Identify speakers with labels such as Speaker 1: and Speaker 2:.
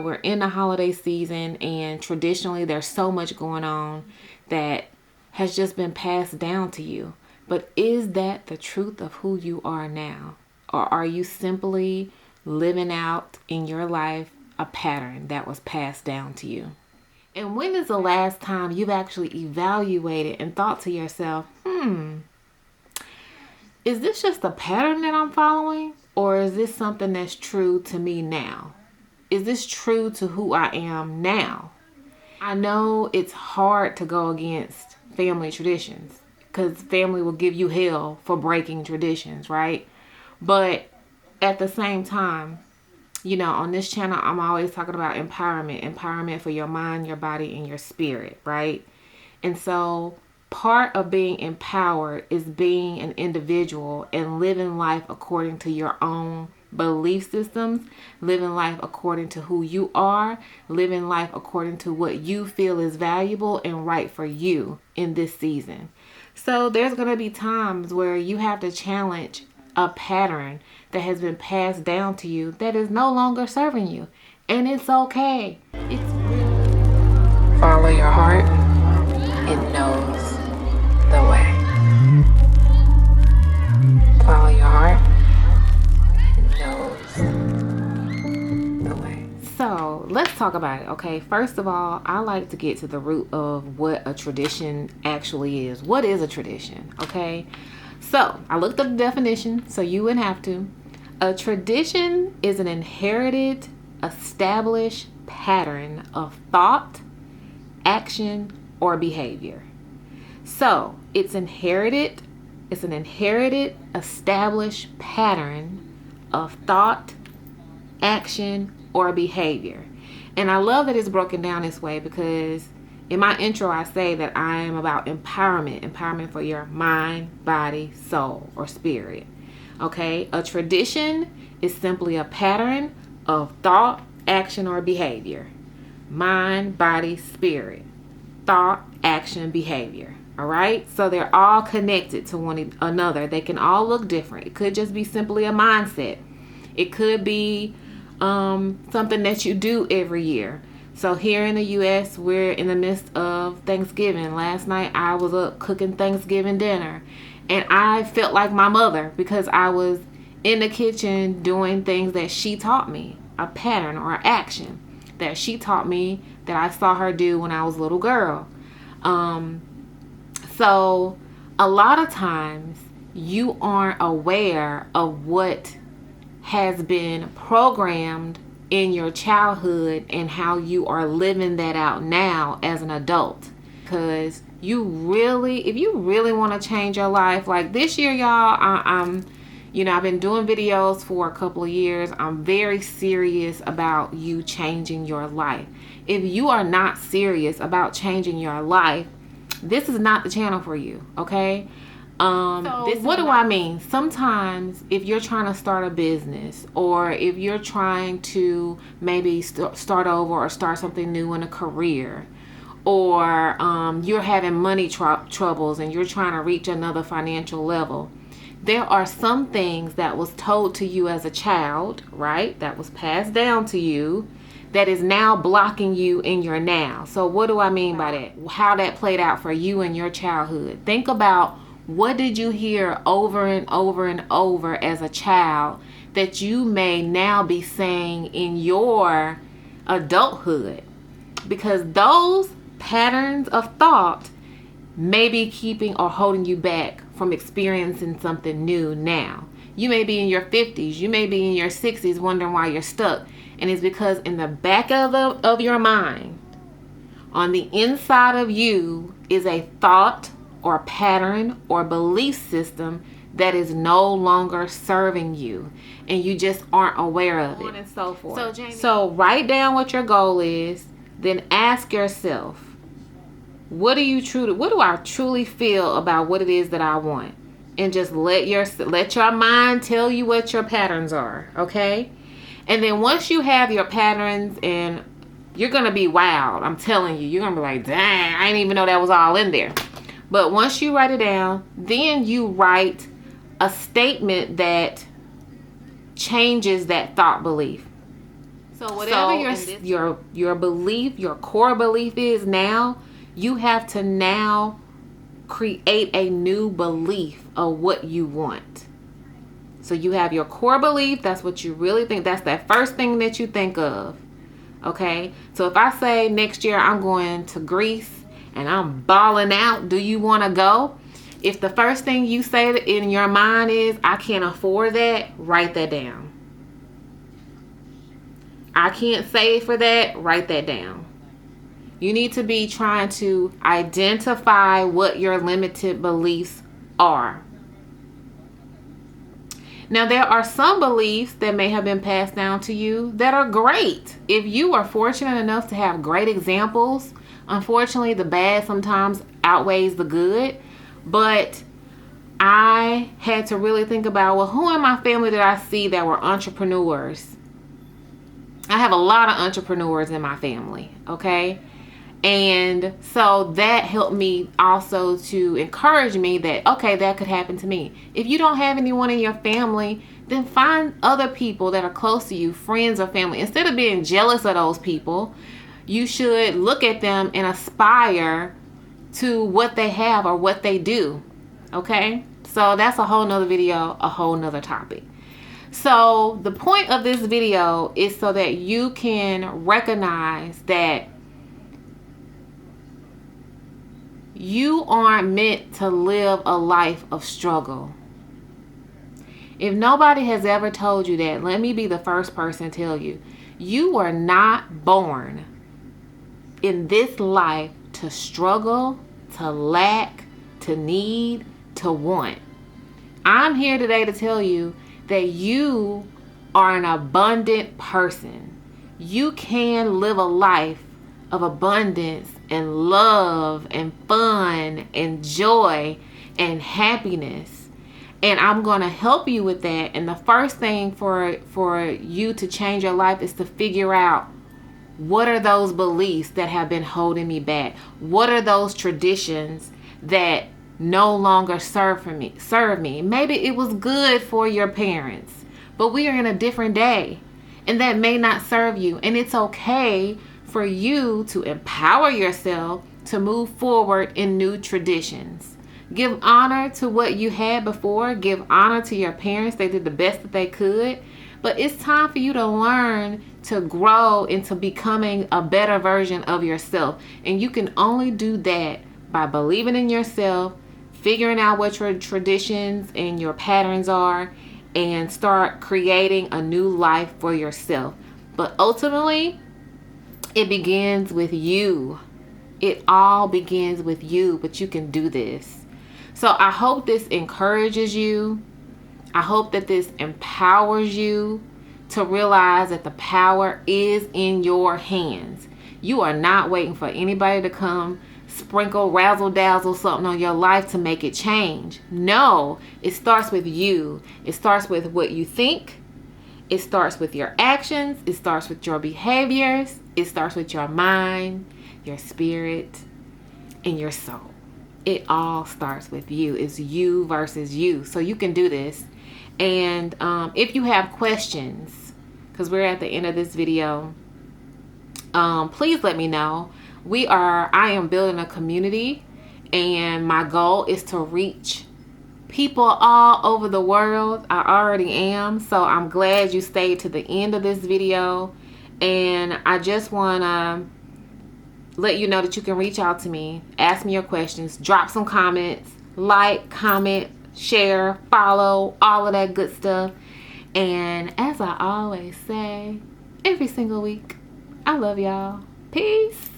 Speaker 1: we're in the holiday season, and traditionally there's so much going on that has just been passed down to you. But is that the truth of who you are now? Or are you simply living out in your life a pattern that was passed down to you? And when is the last time you've actually evaluated and thought to yourself, is this just a pattern that I'm following? Or is this something that's true to me now? Is this true to who I am now? I know it's hard to go against family traditions because family will give you hell for breaking traditions, right? But at the same time, on this channel, I'm always talking about empowerment for your mind, your body, and your spirit, right? And so part of being empowered is being an individual and living life according to your own belief systems, living life according to who you are, living life according to what you feel is valuable and right for you in this season. So there's going to be times where you have to challenge a pattern that has been passed down to you that is no longer serving you. And it's okay. It's really...
Speaker 2: Follow your heart. It knows the way. Follow your heart. It knows the way.
Speaker 1: So let's talk about it, okay? First of all, I like to get to the root of what a tradition actually is. What is a tradition, okay? So I looked up the definition so you wouldn't have to. A tradition is an inherited, established pattern of thought, action, or behavior. So it's an inherited, established pattern of thought, action, or behavior. And I love that it's broken down this way because in my intro, I say that I am about empowerment for your mind, body, soul, or spirit. Okay? A tradition is simply a pattern of thought, action, or behavior. Mind, body, spirit. Thought, action, behavior. All right? So they're all connected to one another. They can all look different. It could just be simply a mindset. It could be something that you do every year. So here in the U.S., we're in the midst of Thanksgiving. Last night, I was up cooking Thanksgiving dinner. And I felt like my mother because I was in the kitchen doing things that she taught me. A pattern or action that she taught me that I saw her do when I was a little girl. So a lot of times, you aren't aware of what has been programmed in your childhood and how you are living that out now as an adult. Because if you really want to change your life, like this year, y'all, I've been doing videos for a couple of years. I'm very serious about you changing your life. If you are not serious about changing your life, this is not the channel for you, okay? What do I mean? Sometimes if you're trying to start a business or if you're trying to maybe start over or start something new in a career, or you're having money troubles and you're trying to reach another financial level, there are some things that was told to you as a child, right? That was passed down to you that is now blocking you in your now. So what do I mean by that? How that played out for you in your childhood. Think about what did you hear over and over and over as a child that you may now be saying in your adulthood? Because those patterns of thought may be keeping or holding you back from experiencing something new now. You may be in your 50s, you may be in your 60s wondering why you're stuck. And it's because in the back of your mind, on the inside of you is a thought or pattern or belief system that is no longer serving you. And you just aren't aware of it. And so forth. So write down what your goal is. Then ask yourself, what do I truly feel about what it is that I want? And just let your mind tell you what your patterns are, okay? And then once you have your patterns, and you're going to be wild, I'm telling you. You're going to be like, dang, I didn't even know that was all in there. But once you write it down, then you write a statement that changes that thought belief. So whatever your belief, your core belief is now, you have to now create a new belief of what you want. So you have your core belief, that's what you really think, that's that first thing that you think of. Okay? So if I say next year I'm going to Greece and I'm balling out, do you want to go? If the first thing you say in your mind is, I can't afford that, write that down. I can't save for that, write that down. You need to be trying to identify what your limited beliefs are. Now, there are some beliefs that may have been passed down to you that are great. If you are fortunate enough to have great examples, unfortunately, the bad sometimes outweighs the good. But I had to really think about, well, who in my family did I see that were entrepreneurs? I have a lot of entrepreneurs in my family, okay? And so that helped me also to encourage me that, okay, that could happen to me. If you don't have anyone in your family, then find other people that are close to you, friends or family. Instead of being jealous of those people, you should look at them and aspire to what they have or what they do. Okay? So that's a whole nother video, a whole nother topic. So the point of this video is so that you can recognize that you aren't meant to live a life of struggle. If nobody has ever told you that, let me be the first person to tell you. You were not born in this life to struggle, to lack, to need, to want. I'm here today to tell you that you are an abundant person. You can live a life of abundance and love and fun and joy and happiness. And I'm going to help you with that. And the first thing for you to change your life is to figure out, what are those beliefs that have been holding me back? What are those traditions that no longer serve me? Maybe it was good for your parents, but we are in a different day, and that may not serve you. And it's okay for you to empower yourself to move forward in new traditions. Give honor to what you had before. Give honor to your parents. They did the best that they could. But it's time for you to learn to grow into becoming a better version of yourself. And you can only do that by believing in yourself, figuring out what your traditions and your patterns are, and start creating a new life for yourself. But ultimately, it begins with you. It all begins with you, but you can do this. So I hope this encourages you. I hope that this empowers you to realize that the power is in your hands. You are not waiting for anybody to come sprinkle razzle dazzle something on your life to make it change. No, it starts with you. It starts with what you think. It starts with your actions. It starts with your behaviors. It starts with your mind, your spirit, and your soul. It all starts with you. It's you versus you. So you can do this. And if you have questions, because we're at the end of this video, please let me know. I am building a community, and my goal is to reach people all over the world. I already am. So I'm glad you stayed to the end of this video. And I just want to let you know that you can reach out to me, ask me your questions, drop some comments, like, comment, share, follow, all of that good stuff. And as I always say, every single week, I love y'all. Peace.